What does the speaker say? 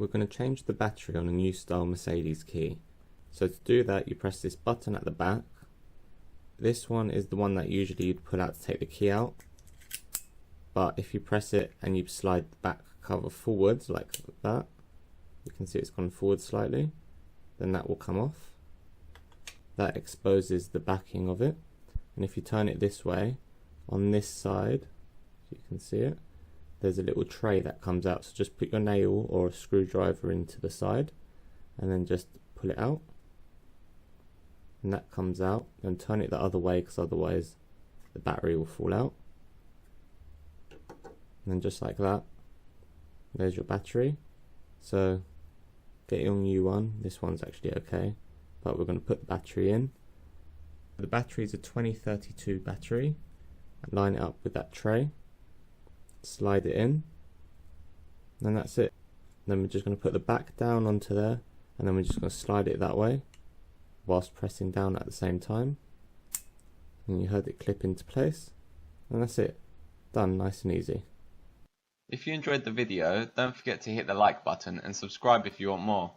we're going to change the battery on a new style Mercedes key. So to do that, you press this button at the back. This one is the one that usually you'd pull out to take the key out, but if you press it and you slide the back cover forwards like that, you can see it's gone forward slightly, then that will come off. That exposes the backing of it, and if you turn it this way, on this side, you can see it, there's a little tray that comes out. So just put your nail or a screwdriver into the side and then just pull it out, and that comes out. And turn it the other way, because otherwise the battery will fall out. And then just like that, there's your battery. So get your new one. This one's actually okay, but we're going to put the battery in. The battery is a 2032 battery. Line it up with that tray, slide it in, and that's it. Then we're just going to put the back down onto there, and then we're just going to slide it that way whilst pressing down at the same time, and you heard it clip into place, and that's it. Done, nice and easy. If you enjoyed the video, don't forget to hit the like button and subscribe if you want more.